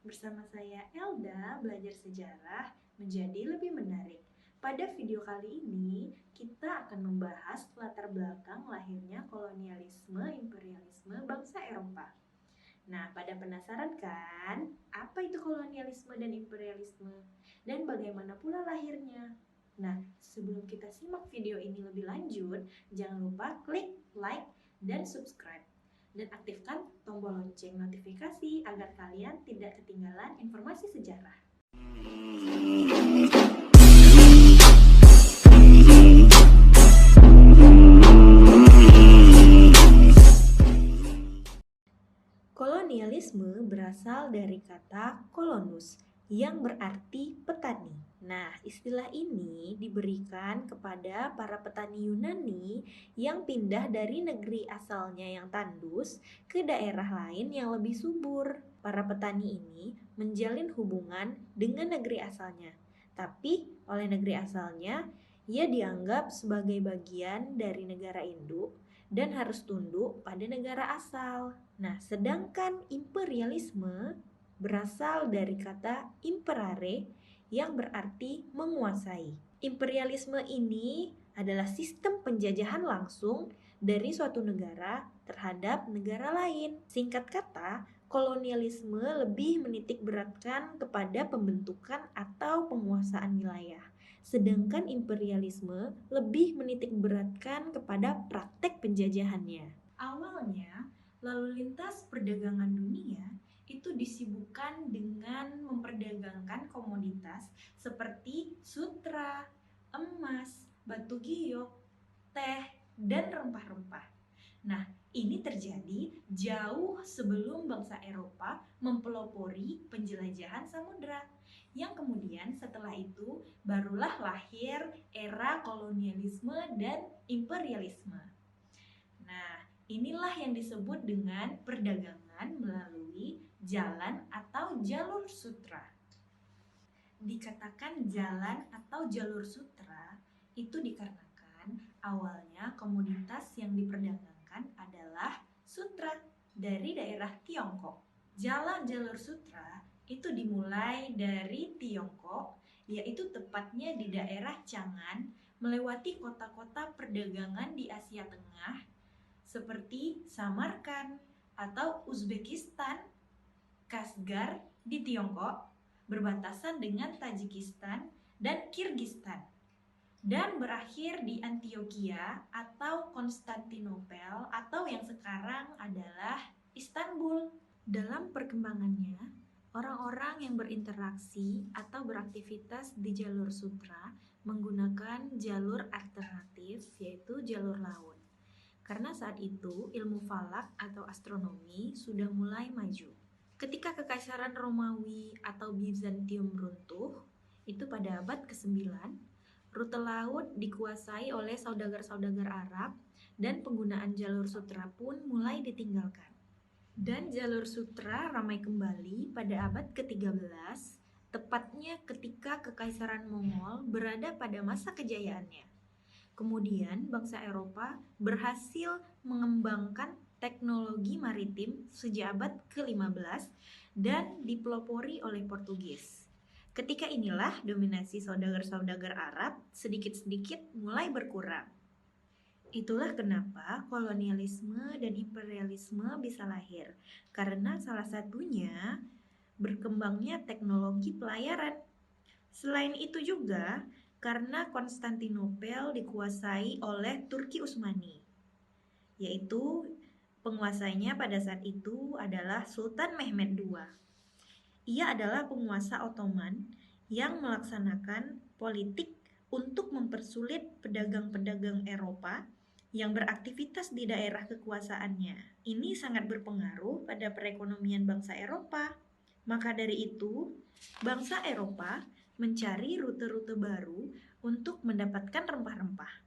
Bersama saya Elda, belajar sejarah menjadi lebih menarik. Pada video kali ini, kita akan membahas latar belakang lahirnya kolonialisme imperialisme bangsa Eropa. Nah, pada penasaran kan, apa itu kolonialisme dan imperialisme? Dan bagaimana pula lahirnya? Nah, sebelum kita simak video ini lebih lanjut, jangan lupa klik like dan subscribe. Dan aktifkan tombol lonceng notifikasi agar kalian tidak ketinggalan informasi sejarah. Kolonialisme berasal dari kata kolonus yang berarti petani. Nah, istilah ini diberikan kepada para petani Yunani yang pindah dari negeri asalnya yang tandus ke daerah lain yang lebih subur. Para petani ini menjalin hubungan dengan negeri asalnya, tapi oleh negeri asalnya ia dianggap sebagai bagian dari negara induk dan harus tunduk pada negara asal. Nah, sedangkan imperialisme berasal dari kata imperare yang berarti menguasai. Imperialisme ini adalah sistem penjajahan langsung dari suatu negara terhadap negara lain. Singkat kata, kolonialisme lebih menitik beratkan kepada pembentukan atau penguasaan wilayah. Sedangkan imperialisme lebih menitik beratkan kepada praktek penjajahannya. Awalnya, lalu lintas perdagangan dunia itu disibukkan dengan memperdagangkan komoditas seperti sutra, emas, batu giok, teh, dan rempah-rempah. Nah, ini terjadi jauh sebelum bangsa Eropa mempelopori penjelajahan samudra. Yang kemudian setelah itu barulah lahir era kolonialisme dan imperialisme. Nah, inilah yang disebut dengan perdagangan melalui jalan atau jalur sutra. Dikatakan jalan atau jalur sutra itu dikarenakan awalnya komoditas yang diperdagangkan adalah sutra dari daerah Tiongkok. Jalan jalur sutra itu dimulai dari Tiongkok, yaitu tepatnya di daerah Chang'an, melewati kota-kota perdagangan di Asia Tengah seperti Samarkand atau Uzbekistan, Kashgar di Tiongkok, berbatasan dengan Tajikistan dan Kirgistan, dan berakhir di Antioquia atau Konstantinopel atau yang sekarang adalah Istanbul. Dalam perkembangannya, orang-orang yang berinteraksi atau beraktivitas di jalur sutra menggunakan jalur alternatif, yaitu jalur laut. Karena saat itu ilmu falak atau astronomi sudah mulai maju. Ketika Kekaisaran Romawi atau Bizantium runtuh, itu pada abad ke-9, rute laut dikuasai oleh saudagar-saudagar Arab dan penggunaan jalur sutra pun mulai ditinggalkan. Dan jalur sutra ramai kembali pada abad ke-13, tepatnya ketika Kekaisaran Mongol berada pada masa kejayaannya. Kemudian bangsa Eropa berhasil mengembangkan teknologi maritim sejak abad ke-15 dan dipelopori oleh Portugis. Ketika inilah dominasi saudagar-saudagar Arab sedikit-sedikit mulai berkurang. Itulah kenapa kolonialisme dan imperialisme bisa lahir, karena salah satunya berkembangnya teknologi pelayaran. Selain itu juga karena Konstantinopel dikuasai oleh Turki Utsmani, yaitu penguasanya pada saat itu adalah Sultan Mehmed II. Ia adalah penguasa Ottoman yang melaksanakan politik untuk mempersulit pedagang-pedagang Eropa yang beraktivitas di daerah kekuasaannya. Ini sangat berpengaruh pada perekonomian bangsa Eropa. Maka dari itu, bangsa Eropa mencari rute-rute baru untuk mendapatkan rempah-rempah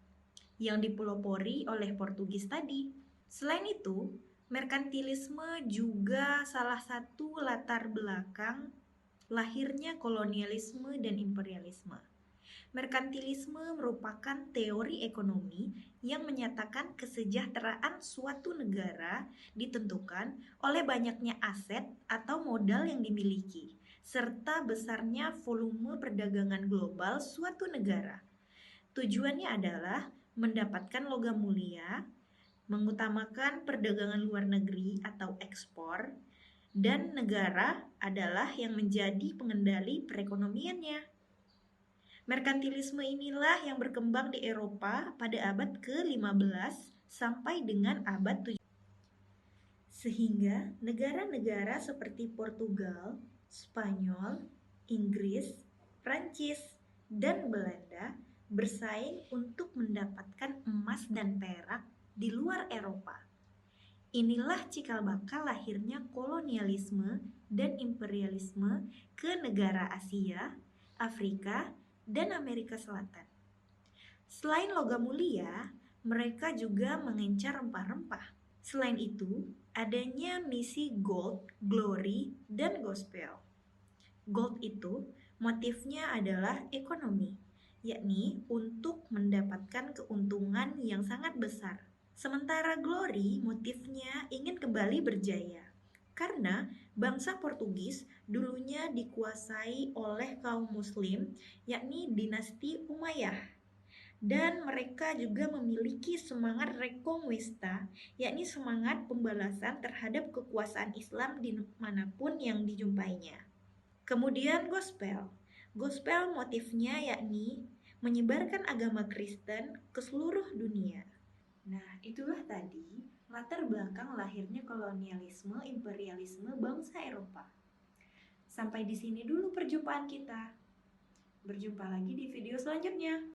yang dipelopori oleh Portugis tadi. Selain itu, merkantilisme juga salah satu latar belakang lahirnya kolonialisme dan imperialisme. Merkantilisme merupakan teori ekonomi yang menyatakan kesejahteraan suatu negara ditentukan oleh banyaknya aset atau modal yang dimiliki, serta besarnya volume perdagangan global suatu negara. Tujuannya adalah mendapatkan logam mulia, mengutamakan perdagangan luar negeri atau ekspor, dan negara adalah yang menjadi pengendali perekonomiannya. Merkantilisme inilah yang berkembang di Eropa pada abad ke-15 sampai dengan abad 17. Sehingga negara-negara seperti Portugal, Spanyol, Inggris, Prancis, dan Belanda bersaing untuk mendapatkan emas dan perak di luar Eropa. Inilah cikal bakal lahirnya kolonialisme dan imperialisme ke negara Asia, Afrika, dan Amerika Selatan. Selain logam mulia, mereka juga mengincar rempah-rempah. Selain itu, adanya misi gold, glory, dan gospel. Gold itu motifnya adalah ekonomi, yakni untuk mendapatkan keuntungan yang sangat besar. Sementara glory motifnya ingin kembali berjaya. Karena bangsa Portugis dulunya dikuasai oleh kaum muslim, yakni dinasti Umayyah. Dan mereka juga memiliki semangat reconquista, yakni semangat pembalasan terhadap kekuasaan Islam dimanapun yang dijumpainya. Kemudian gospel. Gospel motifnya yakni menyebarkan agama Kristen ke seluruh dunia. Nah, itulah tadi latar belakang lahirnya kolonialisme imperialisme bangsa Eropa. Sampai di sini dulu perjumpaan kita. Berjumpa lagi di video selanjutnya.